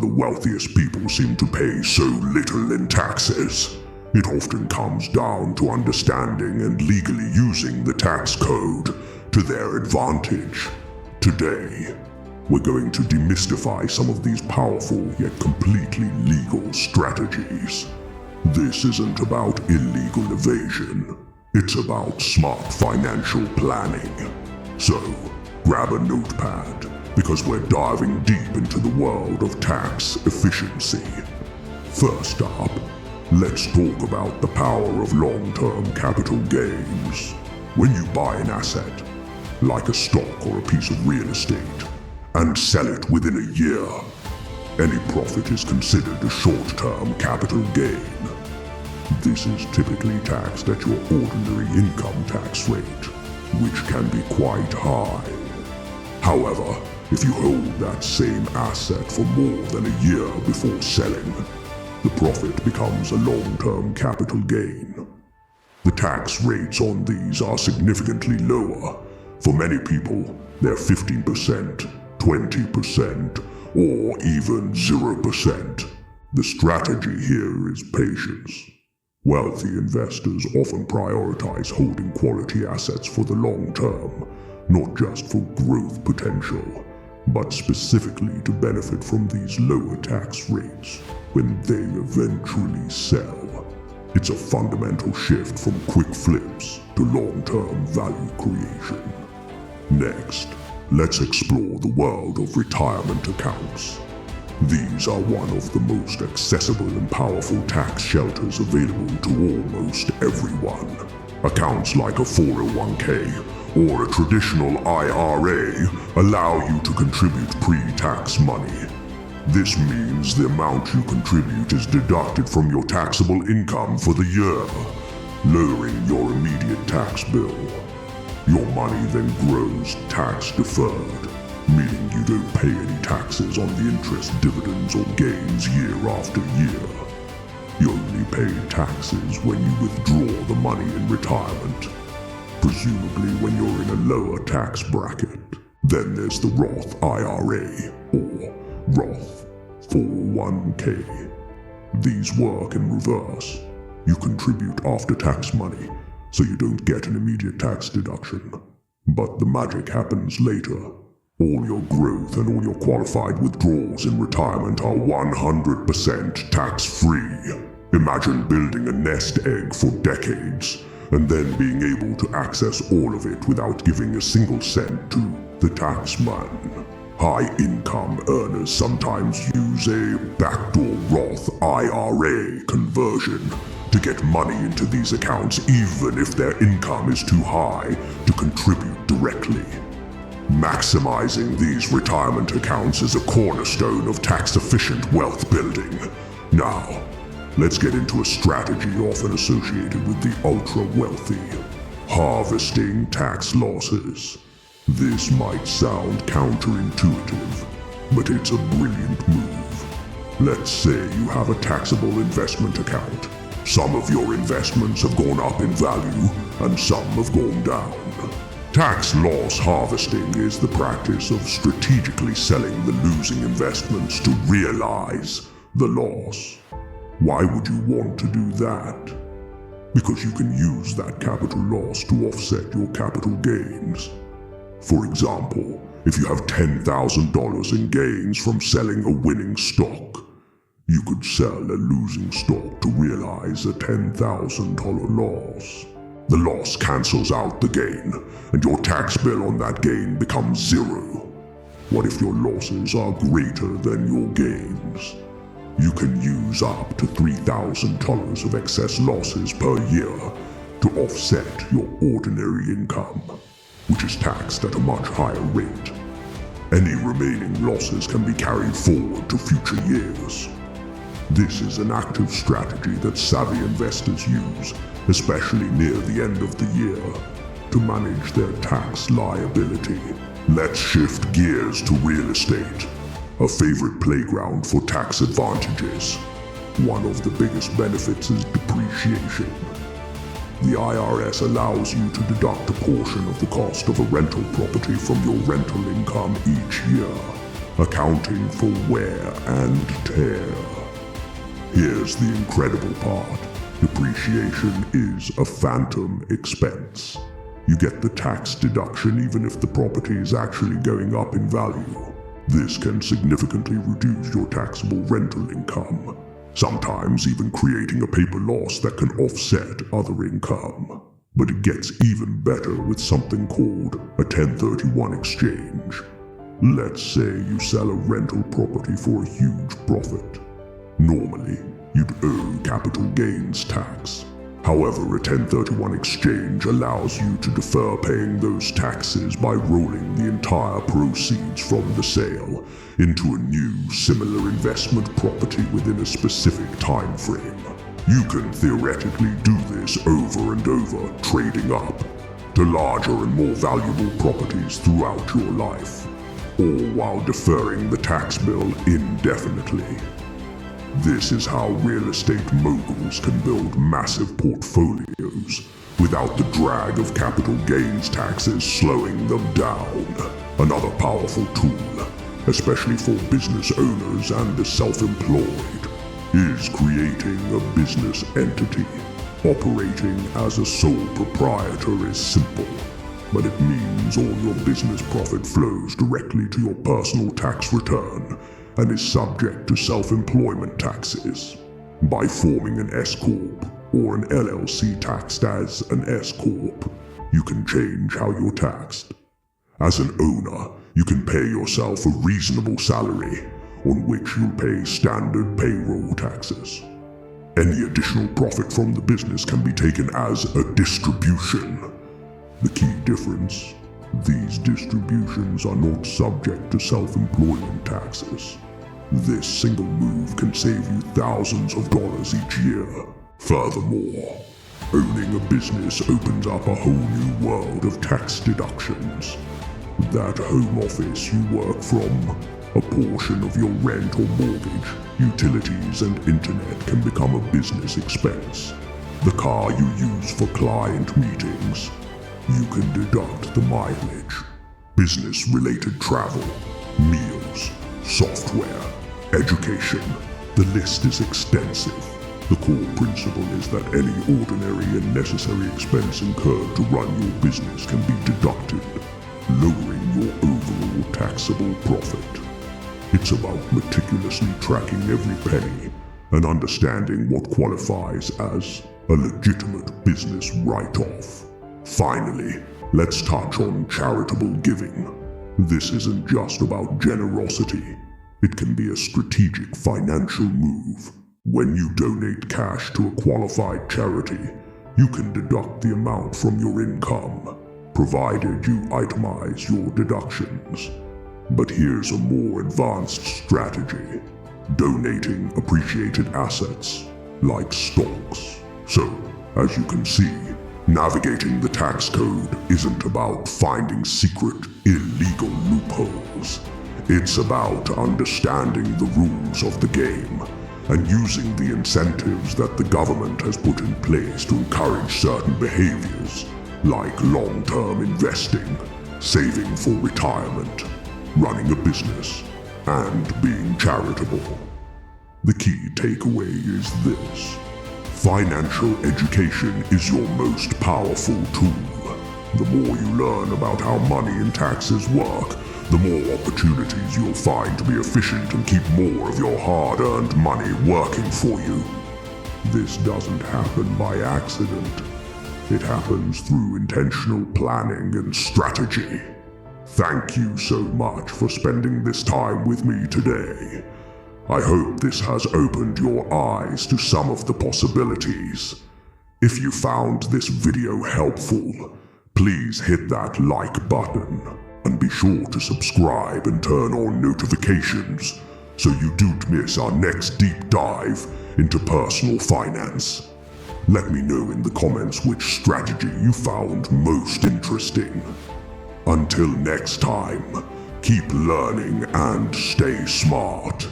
the wealthiest people seem to pay so little in taxes. It often comes down to understanding and legally using the tax code to their advantage. Today, we're going to demystify some of these powerful yet completely legal strategies. This isn't about illegal evasion, it's about smart financial planning. So, grab a notepad, because we're diving deep into the world of tax efficiency. First up, let's talk about the power of long-term capital gains. When you buy an asset, like a stock or a piece of real estate, and sell it within a year, any profit is considered a short-term capital gain. This is typically taxed at your ordinary income tax rate, which can be quite high. However, if you hold that same asset for more than a year before selling, the profit becomes a long-term capital gain. The tax rates on these are significantly lower. For many people, they're 15%, 20%, or even 0%. The strategy here is patience. Wealthy investors often prioritize holding quality assets for the long term, not just for growth potential, but specifically to benefit from these lower tax rates when they eventually sell. It's a fundamental shift from quick flips to long-term value creation. Next, let's explore the world of retirement accounts. These are one of the most accessible and powerful tax shelters available to almost everyone. Accounts like a 401k or a traditional IRA allow you to contribute pre-tax money. This means the amount you contribute is deducted from your taxable income for the year, lowering your immediate tax bill. Your money then grows tax-deferred, meaning you don't pay any taxes on the interest, dividends, or gains year after year. You only pay taxes when you withdraw the money in retirement, presumably when you're in a lower tax bracket. Then there's the Roth IRA, or Roth 401k. These work in reverse. You contribute after-tax money, so you don't get an immediate tax deduction. But the magic happens later. All your growth and all your qualified withdrawals in retirement are 100% tax-free. Imagine building a nest egg for decades, and then being able to access all of it without giving a single cent to the taxman. High-income earners sometimes use a backdoor Roth IRA conversion to get money into these accounts even if their income is too high to contribute directly. Maximizing these retirement accounts is a cornerstone of tax-efficient wealth building. Now, let's get into a strategy often associated with the ultra-wealthy: harvesting tax losses. This might sound counterintuitive, but it's a brilliant move. Let's say you have a taxable investment account. Some of your investments have gone up in value, and some have gone down. Tax loss harvesting is the practice of strategically selling the losing investments to realize the loss. Why would you want to do that? Because you can use that capital loss to offset your capital gains. For example, if you have $10,000 in gains from selling a winning stock, you could sell a losing stock to realize a $10,000 loss. The loss cancels out the gain, and your tax bill on that gain becomes zero. What if your losses are greater than your gains? You can use up to $3,000 of excess losses per year to offset your ordinary income, which is taxed at a much higher rate. Any remaining losses can be carried forward to future years. This is an active strategy that savvy investors use, especially near the end of the year, to manage their tax liability. Let's shift gears to real estate, a favorite playground for tax advantages. One of the biggest benefits is depreciation. The IRS allows you to deduct a portion of the cost of a rental property from your rental income each year, accounting for wear and tear. Here's the incredible part. Depreciation is a phantom expense. You get the tax deduction even if the property is actually going up in value. This can significantly reduce your taxable rental income, sometimes even creating a paper loss that can offset other income. But it gets even better with something called a 1031 exchange. Let's say you sell a rental property for a huge profit. Normally, you'd owe capital gains tax. However, a 1031 exchange allows you to defer paying those taxes by rolling the entire proceeds from the sale into a new, similar investment property within a specific time frame. You can theoretically do this over and over, trading up to larger and more valuable properties throughout your life, all while deferring the tax bill indefinitely. This is how real estate moguls can build massive portfolios without the drag of capital gains taxes slowing them down. Another powerful tool, especially for business owners and the self-employed, is creating a business entity. Operating as a sole proprietor is simple, but it means all your business profit flows directly to your personal tax return and is subject to self-employment taxes. By forming an S-Corp or an LLC taxed as an S-Corp, you can change how you're taxed. As an owner, you can pay yourself a reasonable salary on which you'll pay standard payroll taxes. Any additional profit from the business can be taken as a distribution. The key difference: these distributions are not subject to self-employment taxes. This single move can save you thousands of dollars each year. Furthermore, owning a business opens up a whole new world of tax deductions. That home office you work from, a portion of your rent or mortgage, utilities and internet can become a business expense. The car you use for client meetings, you can deduct the mileage. Business-related travel, meals, software, education. The list is extensive. The core principle is that any ordinary and necessary expense incurred to run your business can be deducted, lowering your overall taxable profit. It's about meticulously tracking every penny and understanding what qualifies as a legitimate business write-off. Finally, let's touch on charitable giving. This isn't just about generosity. It can be a strategic financial move. When you donate cash to a qualified charity, you can deduct the amount from your income, provided you itemize your deductions. But here's a more advanced strategy: donating appreciated assets, like stocks. So, as you can see, navigating the tax code isn't about finding secret, illegal loopholes. It's about understanding the rules of the game and using the incentives that the government has put in place to encourage certain behaviors, like long-term investing, saving for retirement, running a business, and being charitable. The key takeaway is this: financial education is your most powerful tool. The more you learn about how money and taxes work, the more opportunities you'll find to be efficient and keep more of your hard-earned money working for you. This doesn't happen by accident. It happens through intentional planning and strategy. Thank you so much for spending this time with me today. I hope this has opened your eyes to some of the possibilities. If you found this video helpful, please hit that like button and be sure to subscribe and turn on notifications so you don't miss our next deep dive into personal finance. Let me know in the comments which strategy you found most interesting. Until next time, keep learning and stay smart.